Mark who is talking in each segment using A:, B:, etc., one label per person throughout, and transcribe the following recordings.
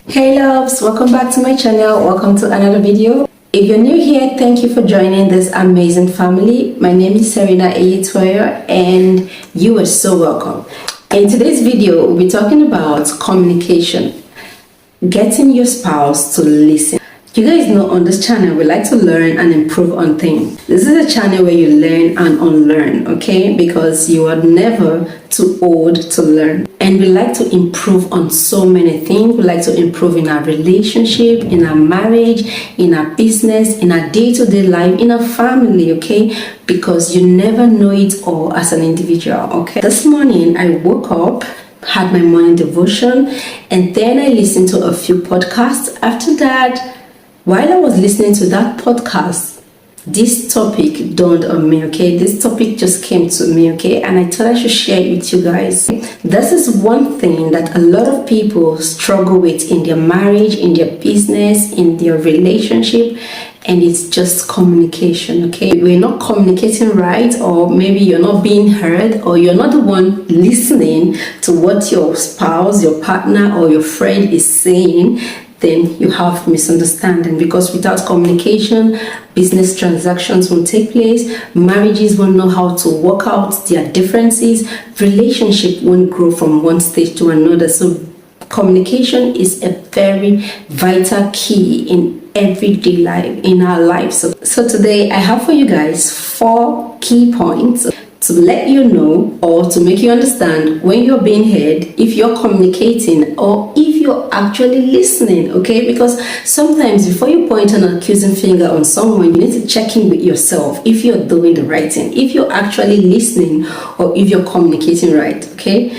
A: Hey loves, welcome back to my channel. Welcome to another video. If you're new here, thank you for joining this amazing family. My name is Renaeyituoyo and you are so welcome. In today's video, we'll be talking about communication, getting your spouse to listen. You guys know on this channel we like to learn and improve on things. This is a channel where you learn and unlearn, okay? Because you are never too old to learn. And we like to improve on so many things. We like to improve in our relationship, in our marriage, in our business, in our day-to-day life, in our family, okay? Because you never know it all as an individual, okay? This morning I woke up, had my morning devotion, and then I listened to a few podcasts. After that, while I was listening to that podcast, this topic dawned on me, okay? This topic just came to me, okay? And I thought I should share it with you guys. This is one thing that a lot of people struggle with in their marriage, in their business, in their relationship, and it's just communication, okay? We're not communicating right, or maybe you're not being heard, or you're not the one listening to what your spouse, your partner, or your friend is saying. Then you have misunderstanding, because without communication, business transactions won't take place, marriages won't know how to work out their differences, relationship won't grow from one stage to another. So communication is a very vital key in everyday life, in our lives. So today I have for you guys 4 key points to let you know, or to make you understand when you're being heard, if you're communicating, or if you're actually listening, okay? Because sometimes before you point an accusing finger on someone, you need to check in with yourself if you're doing the right thing, if you're actually listening, or if you're communicating right, okay?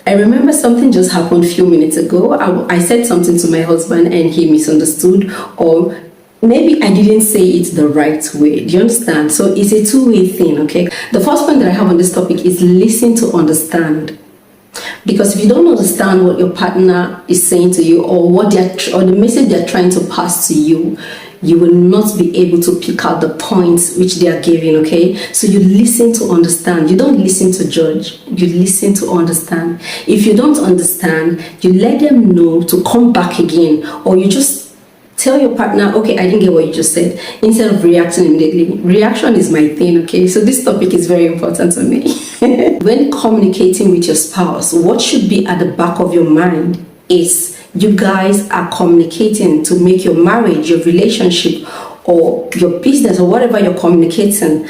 A: I remember something just happened a few minutes ago. I said something to my husband and he misunderstood, or maybe I didn't say it the right way. Do you understand? So it's a two-way thing, okay? The first point that I have on this topic is listen to understand. Because if you don't understand what your partner is saying to you, or what or the message they're trying to pass to you, you will not be able to pick out the points which they are giving, okay? So you listen to understand. You don't listen to judge. You listen to understand. If you don't understand, you let them know to come back again, or you just tell your partner, okay, I didn't get what you just said, instead of reacting immediately. Reaction is my thing, okay? So this topic is very important to me. When communicating with your spouse, what should be at the back of your mind is you guys are communicating to make your marriage, your relationship, or your business, or whatever you're communicating,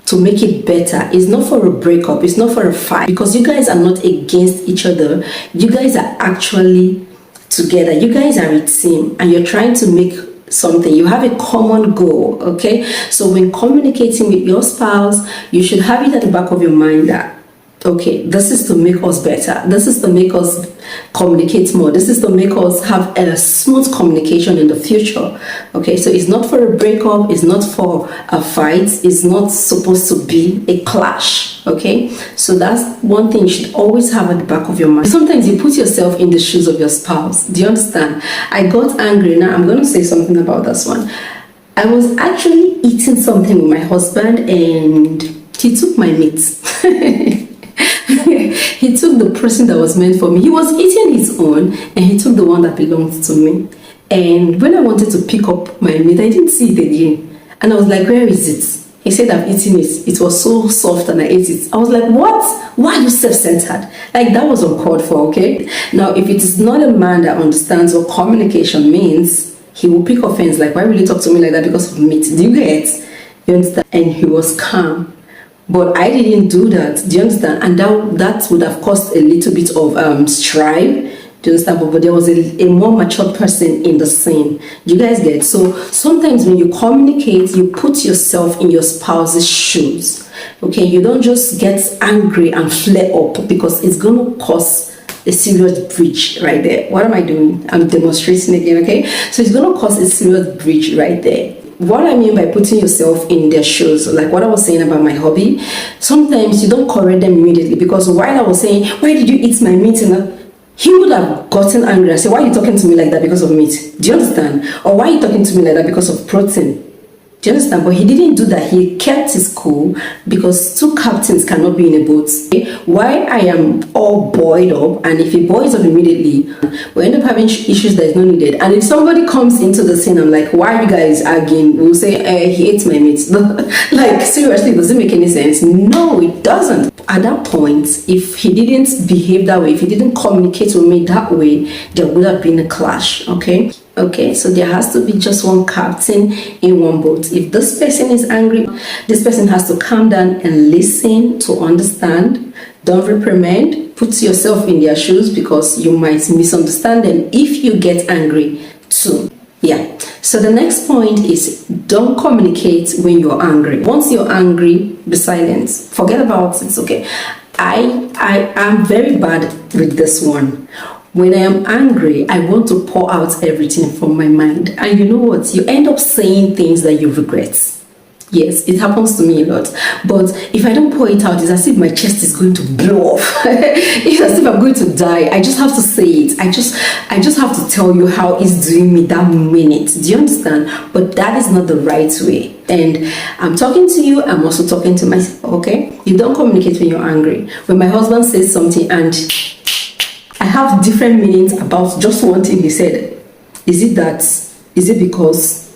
A: to make it better. It's not for a breakup, it's not for a fight, because you guys are not against each other. You guys are actually together. You guys are a team and you're trying to make something. You have a common goal, okay? So when communicating with your spouse, you should have it at the back of your mind that, okay, this is to make us better. This is to make us communicate more. This is to make us have a smooth communication in the future, okay? So it's not for a breakup. It's not for a fight. It's not supposed to be a clash, okay? So that's one thing you should always have at the back of your mind. Sometimes you put yourself in the shoes of your spouse. Do you understand? I got angry. Now I'm going to say something about this one. I was actually eating something with my husband and he took my meat. He took the person that was meant for me. He was eating his own and he took the one that belonged to me. And when I wanted to pick up my meat, I didn't see it again. And I was like, where is it? He said, I've eaten it. It was so soft and I ate it. I was like, what? Why are you self-centered? Like, that was uncalled for, okay? Now, if it is not a man that understands what communication means, he will pick offense. Like, why will you talk to me like that because of meat? Do you get? You understand? And he was calm. But I didn't do that. Do you understand? And that would have caused a little bit of strife. Do you understand? But there was a more mature person in the scene. Do you guys get? So sometimes when you communicate, you put yourself in your spouse's shoes. Okay? You don't just get angry and flare up, because it's going to cause a serious breach right there. What am I doing? I'm demonstrating again, okay? So it's going to cause a serious breach right there. What I mean by putting yourself in their shoes, like what I was saying about my hobby, sometimes you don't correct them immediately, because while I was saying, why did you eat my meat? He would have gotten angry and said, why are you talking to me like that because of meat? Do you understand? Or why are you talking to me like that because of protein? Do you understand? But he didn't do that. He kept his cool because two captains cannot be in a boat. Why I am all boiled up, and if he boils up immediately, we end up having issues that is not needed. And if somebody comes into the scene, I'm like, why are you guys arguing? We'll say, he ate my meat. Like, seriously, does it make any sense? No, it doesn't. At that point, if he didn't behave that way, if he didn't communicate with me that way, there would have been a clash, okay? Okay, so there has to be just one captain in one boat. If this person is angry, this person has to calm down and listen to understand. Don't reprimand. Put yourself in their shoes because you might misunderstand them if you get angry too. Yeah. So the next point is don't communicate when you're angry. Once you're angry, be silent. Forget about it. Okay. I am very bad with this one. When I am angry, I want to pour out everything from my mind. And you know what? You end up saying things that you regret. Yes, it happens to me a lot. But if I don't pour it out, it's as if my chest is going to blow off. It's as if I'm going to die. I just have to say it. I just have to tell you how it's doing me that minute. Do you understand? But that is not the right way. And I'm talking to you, I'm also talking to myself, okay? You don't communicate when you're angry. When my husband says something and I have different meanings about just one thing he said. Is it because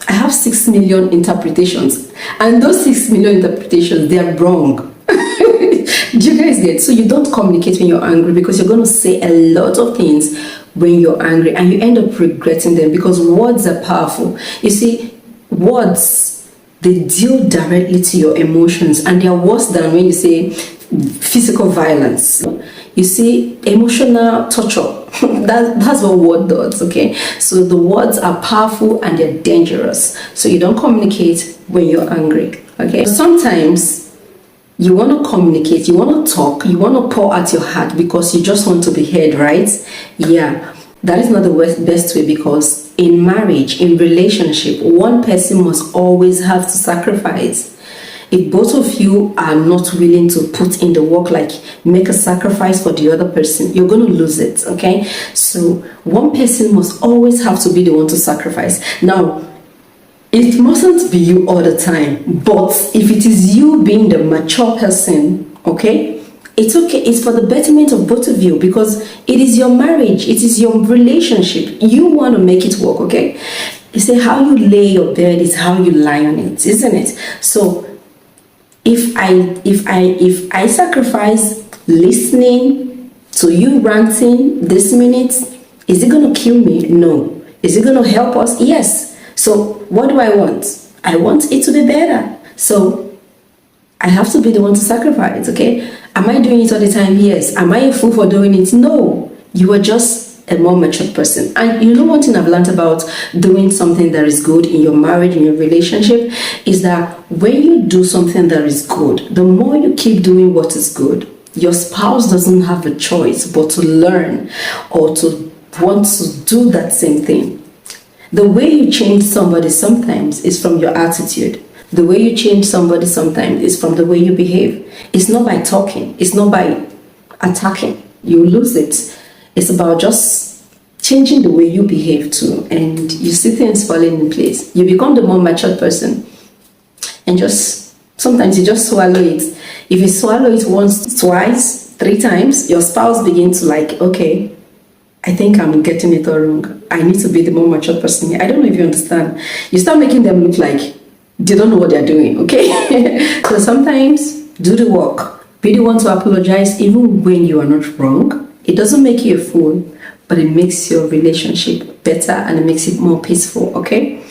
A: I have 6 million interpretations, and those 6 million interpretations, they are wrong. Do you guys get? So you don't communicate when you're angry because you're going to say a lot of things when you're angry and you end up regretting them because words are powerful. You see, words, they deal directly to your emotions, and they are worse than when you say physical violence. You see, emotional torture. That's what word does, okay? So the words are powerful and they're dangerous. So you don't communicate when you're angry, okay? Sometimes you want to communicate, you want to talk, you want to pour out your heart because you just want to be heard, right? Yeah, that is not the best way because in marriage, in relationship, one person must always have to sacrifice. If both of you are not willing to put in the work, like make a sacrifice for the other person, you're going to lose it, okay? So one person must always have to be the one to sacrifice. Now, it mustn't be you all the time, but if it is you being the mature person, okay, it's okay. It's for the betterment of both of you because it is your marriage, it is your relationship. You want to make it work, okay? You say how you lay your bed is how you lie on it, isn't it? So if I sacrifice listening to you ranting this minute, is it going to kill me? No. Is it going to help us? Yes. So what do I want? I want it to be better. So I have to be the one to sacrifice, okay? Am I doing it all the time? Yes. Am I a fool for doing it? No. You are just a more mature person. And you know one thing I've learned about doing something that is good in your marriage, in your relationship, is that when you do something that is good, the more you keep doing what is good, your spouse doesn't have a choice but to learn or to want to do that same thing. The way you change somebody sometimes is from your attitude. The way you change somebody sometimes is from the way you behave. It's not by talking. It's not by attacking. You lose it. It's about just changing the way you behave too, and you see things falling in place. You become the more mature person, and just sometimes you just swallow it. If you swallow it once, twice, 3 times, your spouse begins to like, okay, I think I'm getting it all wrong. I need to be the more mature person. I don't know if you understand. You start making them look like they don't know what they're doing, okay? So sometimes do the work. Be the one to apologize even when you are not wrong. It doesn't make you a fool, but it makes your relationship better and it makes it more peaceful, okay?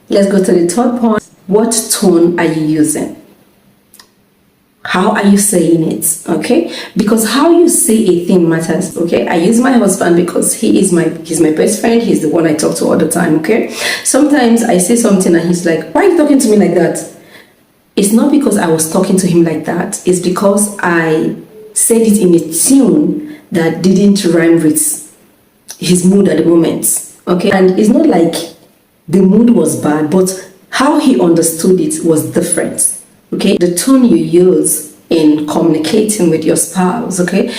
A: Let's go to the third point. What tone are you using? How are you saying it, okay? Because how you say a thing matters, okay? I use my husband because he's my best friend. He's the one I talk to all the time, okay? Sometimes I say something and he's like, why are you talking to me like that? It's not because I was talking to him like that. It's because I said it in a tune that didn't rhyme with his mood at the moment, okay? And it's not like the mood was bad, but how he understood it was different, okay? The tone you use in communicating with your spouse, okay,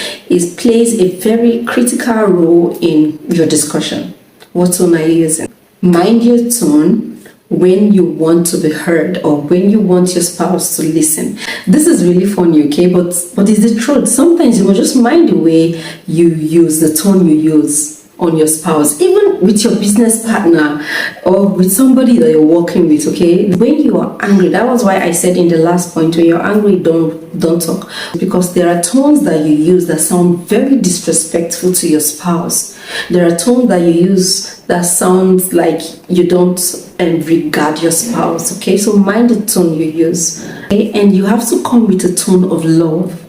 A: plays a very critical role in your discussion. What tone are you using? Mind your tone when you want to be heard or when you want your spouse to listen. This is really funny, okay? But it's the truth. Sometimes you must just mind the way you use, the tone you use on your spouse, even with your business partner or with somebody that you're working with, okay? When you are angry, that was why I said in the last point, when you're angry, don't talk, because there are tones that you use that sound very disrespectful to your spouse. There are tones that you use that sounds like you don't regard your spouse, okay? So mind the tone you use, okay? And you have to come with a tone of love.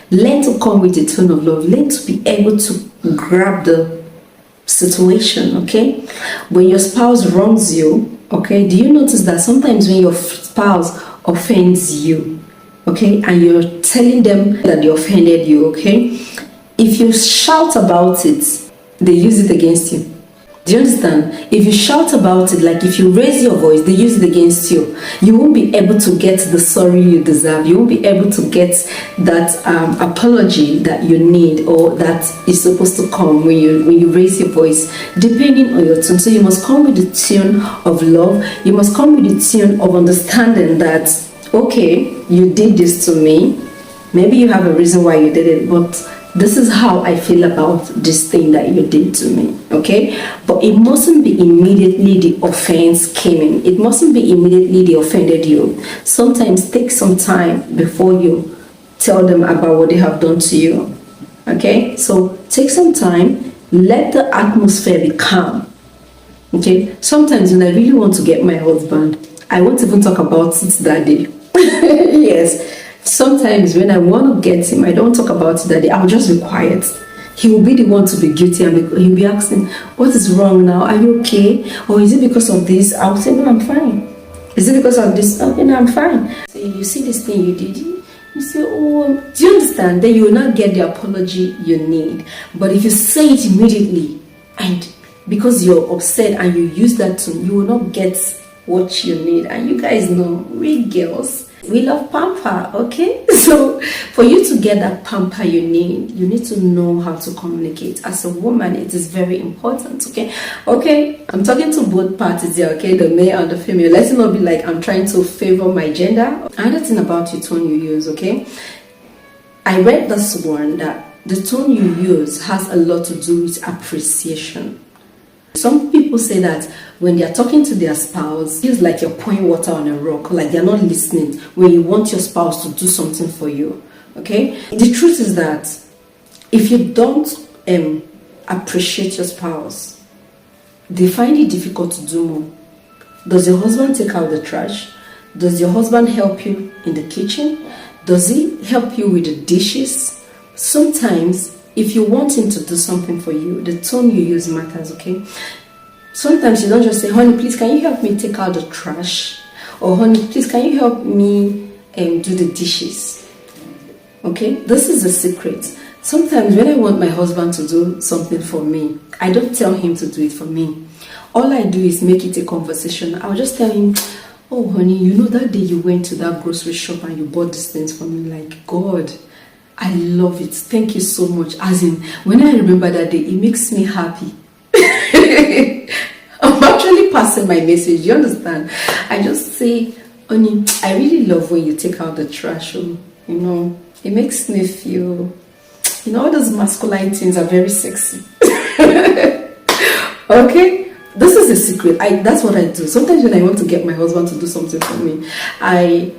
A: Learn to come with a tone of love. Learn to be able to grab the situation, okay? When your spouse wrongs you, okay, do you notice that sometimes when your spouse offends you, okay, and you're telling them that they offended you, okay, if you shout about it, they use it against you. Do you understand? If you shout about it, like if you raise your voice, they use it against you. You won't be able to get the sorry you deserve. You won't be able to get that apology that you need or that is supposed to come when you raise your voice, depending on your tone. So you must come with the tune of love. You must come with the tune of understanding that, okay, you did this to me. Maybe you have a reason why you did it, but this is how I feel about this thing that you did to me, okay? But it mustn't be immediately the offense came in. It mustn't be immediately they offended you. Sometimes take some time before you tell them about what they have done to you, okay? So take some time, let the atmosphere be calm, okay? Sometimes when I really want to get my husband, I won't even talk about it that day. Yes. Sometimes when I want to get him, I don't talk about it that day. I'll just be quiet. He will be the one to be guilty and he'll be asking, what is wrong now? Are you okay? Or is it because of this? I'll say, no, I'm fine. Is it because of this? Okay, no, I'm fine. So you see this thing you did? You say, oh, do you understand? Then you will not get the apology you need. But if you say it immediately and because you're upset and you use that tone, you will not get what you need. And you guys know, we girls, we love pamper, okay? So for you to get that pamper you need to know how to communicate. As a woman, it is very important, okay? Okay, I'm talking to both parties here, okay? The male and the female. Let's not be like I'm trying to favor my gender. Another thing about your tone you use, okay? I read this one that the tone you use has a lot to do with appreciation. Some people say that when they are talking to their spouse, it's like you're pouring water on a rock, like they're not listening when you want your spouse to do something for you, okay? The truth is that if you don't appreciate your spouse, they find it difficult to do more. Does your husband take out the trash? Does your husband help you in the kitchen? Does he help you with the dishes? Sometimes, if you want him to do something for you, the tone you use matters, okay? Sometimes you don't just say, honey, please, can you help me take out the trash? Or honey, please, can you help me do the dishes? Okay? This is a secret. Sometimes when I want my husband to do something for me, I don't tell him to do it for me. All I do is make it a conversation. I'll just tell him, oh, honey, you know that day you went to that grocery shop and you bought these things for me? Like, God, I love it. Thank you so much. As in, when I remember that day, it makes me happy. I'm actually passing my message. You understand? I just say, honey, I really love when you take out the trash. You know, it makes me feel, you know, all those masculine things are very sexy. Okay? This is a secret. That's what I do. Sometimes when I want to get my husband to do something for me, I